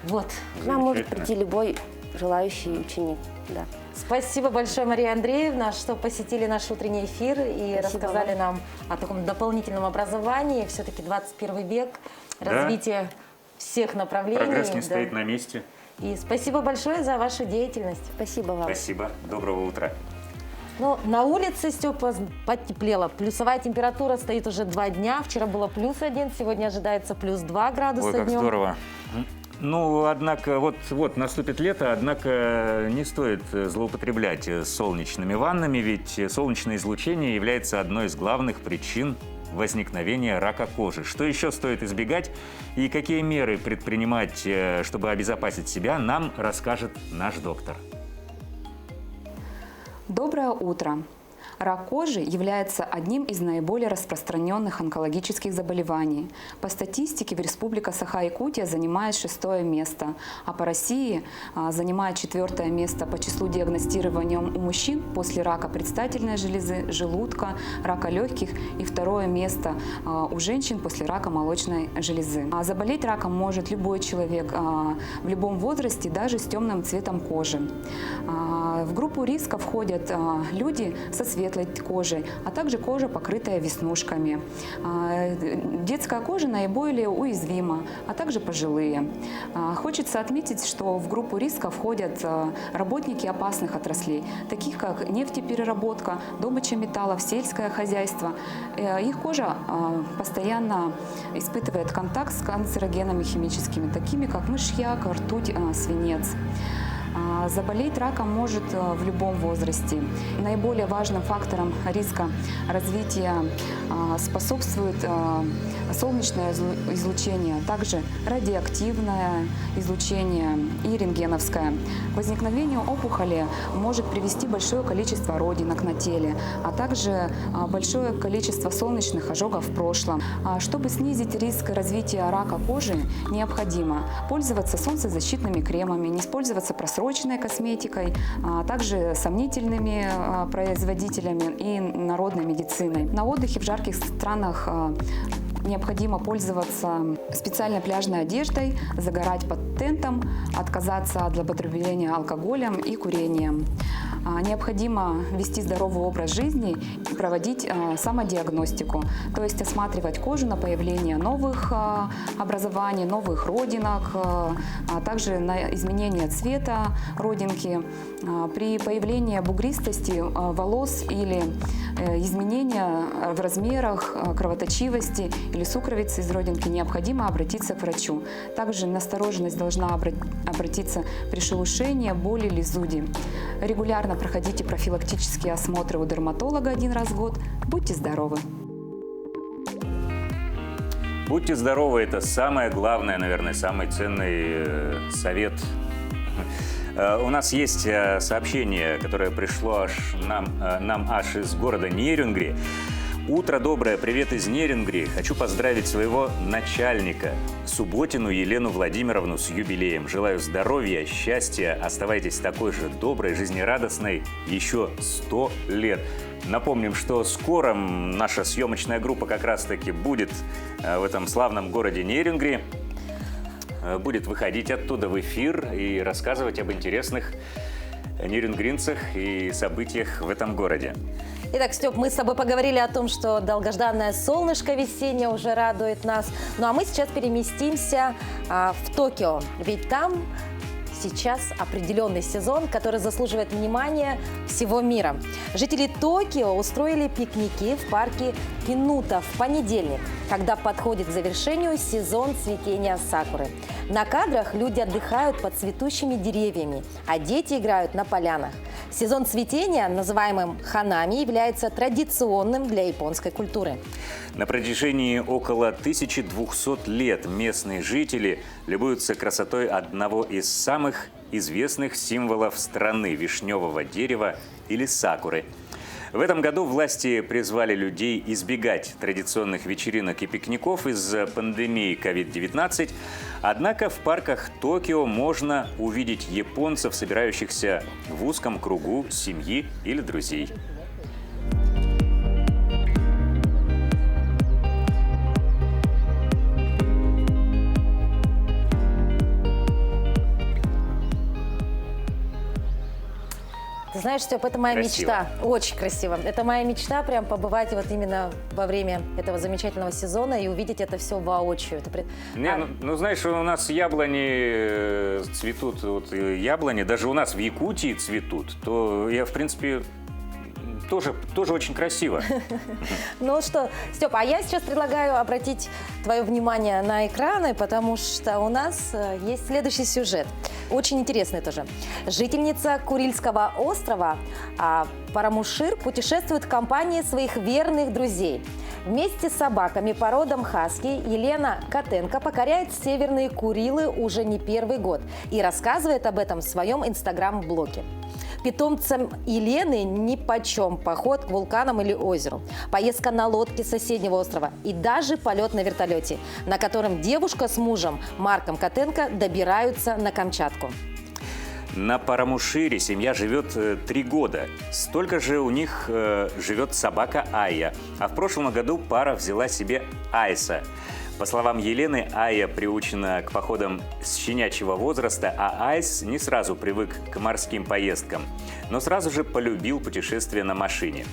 Вот. К нам может прийти любой желающий ученик. Да. Спасибо большое, Мария Андреевна, что посетили наш утренний эфир и рассказали нам о таком дополнительном образовании. Все-таки 21 век, развитие всех направлений. Прогресс не стоит на месте. И спасибо большое за вашу деятельность. Спасибо вам. Спасибо. Доброго утра. Ну, на улице, Степа, потеплело. Плюсовая температура стоит уже 2 дня. Вчера было +1, сегодня ожидается +2 градуса Ой, как днем. здорово. Ну, однако, вот наступит лето, однако не стоит злоупотреблять солнечными ваннами, ведь солнечное излучение является одной из главных причин возникновения рака кожи. Что еще стоит избегать и какие меры предпринимать, чтобы обезопасить себя, нам расскажет наш доктор. Доброе утро! Рак кожи является одним из наиболее распространенных онкологических заболеваний. По статистике в Республика Саха-Якутия занимает 6-е место, а по России занимает 4-е место по числу диагностирования у мужчин после рака предстательной железы, желудка, рака легких и 2-е место у женщин после рака молочной железы. Заболеть раком может любой человек в любом возрасте, даже с темным цветом кожи. В группу риска входят люди со светлой кожей, а также кожа, покрытая веснушками. Детская кожа наиболее уязвима, а также пожилые. Хочется отметить, что в группу риска входят работники опасных отраслей, таких как нефтепереработка, добыча металлов, сельское хозяйство. Их кожа постоянно испытывает контакт с канцерогенами химическими, такими как мышьяк, ртуть, свинец. Заболеть раком может в любом возрасте. Наиболее важным фактором риска развития способствует солнечное излучение, также радиоактивное излучение и рентгеновское. К возникновению опухоли может привести большое количество родинок на теле, а также большое количество солнечных ожогов в прошлом. Чтобы снизить риск развития рака кожи, необходимо пользоваться солнцезащитными кремами, не использоваться просроченной косметикой, а также сомнительными производителями и народной медициной. На отдыхе в жарких странах необходимо пользоваться специальной пляжной одеждой, загорать под тентом, отказаться от злоупотребления алкоголем и курением. Необходимо вести здоровый образ жизни и проводить самодиагностику, то есть осматривать кожу на появление новых образований, новых родинок, а также на изменение цвета родинки. При появлении бугристости волос или изменения в размерах, кровоточивости или сукровицы из родинки необходимо обратиться к врачу. Также настороженность должна обратиться при шелушении, боли или зуде. Регулярно проходите профилактические осмотры у дерматолога 1 раз в год. Будьте здоровы! Будьте здоровы, это самое главное, наверное, самый ценный совет. У нас есть сообщение, которое пришло нам аж из города Нерюнгри. Утро доброе, привет из Нерюнгри. Хочу поздравить своего начальника, Субботину Елену Владимировну, с юбилеем. Желаю здоровья, счастья, оставайтесь такой же доброй, жизнерадостной еще 100 лет. Напомним, что скоро наша съемочная группа как раз-таки будет в этом славном городе Нерюнгри. Будет выходить оттуда в эфир и рассказывать об интересных нерюнгринцах и событиях в этом городе. Итак, Степ, мы с тобой поговорили о том, что долгожданное солнышко весеннее уже радует нас. Ну а мы сейчас переместимся в Токио, ведь там сейчас определенный сезон, который заслуживает внимания всего мира. Жители Токио устроили пикники в парке Кенута в понедельник, когда подходит к завершению сезон цветения сакуры. На кадрах люди отдыхают под цветущими деревьями, а дети играют на полянах. Сезон цветения, называемым ханами, является традиционным для японской культуры. На протяжении около 1200 лет местные жители любуются красотой одного из самых известных символов страны – вишневого дерева или сакуры. В этом году власти призвали людей избегать традиционных вечеринок и пикников из-за пандемии COVID-19. Однако в парках Токио можно увидеть японцев, собирающихся в узком кругу семьи или друзей. Ты знаешь, Степ, это моя Красиво. мечта. Очень красиво. Это моя мечта прям побывать вот именно во время этого замечательного сезона и увидеть это все воочию. Ну, знаешь, у нас яблони цветут, вот, яблони, даже у нас в Якутии цветут, то я, в принципе, тоже очень красиво. Ну что, Степ, а я сейчас предлагаю обратить твое внимание на экраны, потому что у нас есть следующий сюжет. Очень интересный тоже. Жительница Курильского острова Парамушир путешествует в компании своих верных друзей. Вместе с собаками по родам хаски Елена Котенко покоряет северные Курилы уже не первый год и рассказывает об этом в своем инстаграм-блоге. Питомцам Елены нипочем поход к вулканам или озеру, поездка на лодке с соседнего острова и даже полет на вертолете, на котором девушка с мужем Марком Котенко добираются на Камчатку. На Парамушире семья живет 3 года. Столько же у них живет собака Айя. А в прошлом году пара взяла себе Айса. По словам Елены, Айя приучена к походам с щенячьего возраста, а Айс не сразу привык к морским поездкам, но сразу же полюбил путешествия на машине.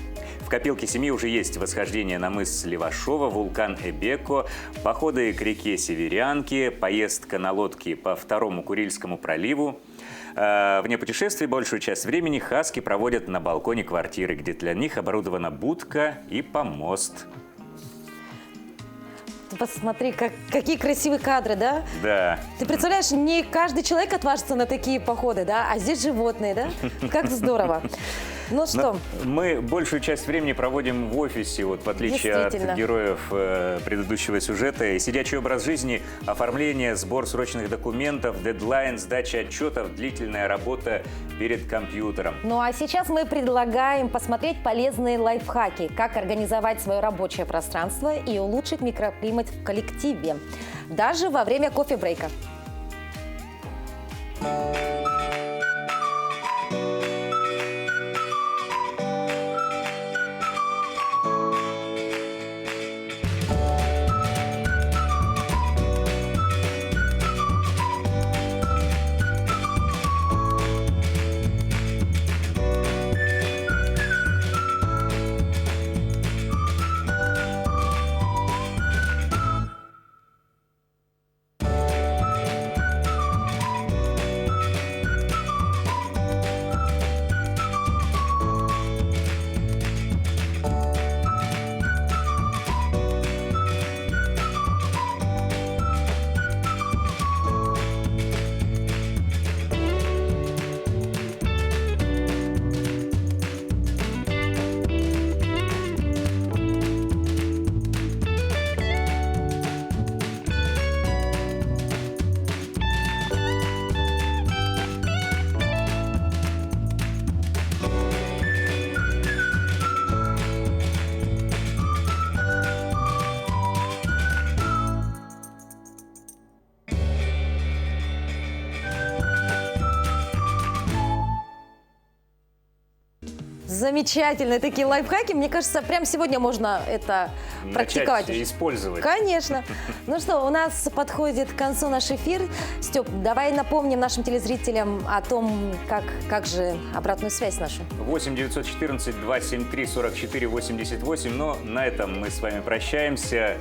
В копилке семьи уже есть восхождение на мыс Левашова, вулкан Эбеко, походы к реке Северянке, поездка на лодке по Второму Курильскому проливу. Вне путешествий большую часть времени хаски проводят на балконе квартиры, где для них оборудована будка и помост. Посмотри, какие красивые кадры, да? Да. Ты представляешь, не каждый человек отважится на такие походы, да? А здесь животные, да? Как здорово. Ну что? Мы большую часть времени проводим в офисе, вот в отличие от героев предыдущего сюжета. И сидячий образ жизни, оформление, сбор срочных документов, дедлайн, сдача отчетов, длительная работа перед компьютером. Ну а сейчас мы предлагаем посмотреть полезные лайфхаки, как организовать свое рабочее пространство и улучшить микроклимат в коллективе, даже во время кофе-брейка. Замечательные такие лайфхаки. Мне кажется, прямо сегодня можно это практиковать. Использовать. Конечно. Ну что, у нас подходит к концу наш эфир. Степ, давай напомним нашим телезрителям о том, как же обратную связь нашу. 8 914 273 44 88. Но на этом мы с вами прощаемся.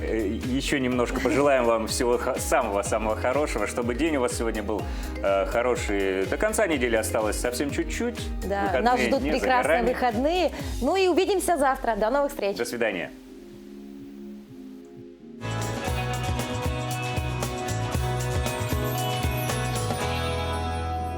еще немножко пожелаем вам всего самого-самого хорошего, чтобы день у вас сегодня был хороший. До конца недели осталось совсем чуть-чуть. Да, Выходные нас ждут не за прекрасные горами. выходные. Ну и увидимся завтра. До новых встреч. До свидания.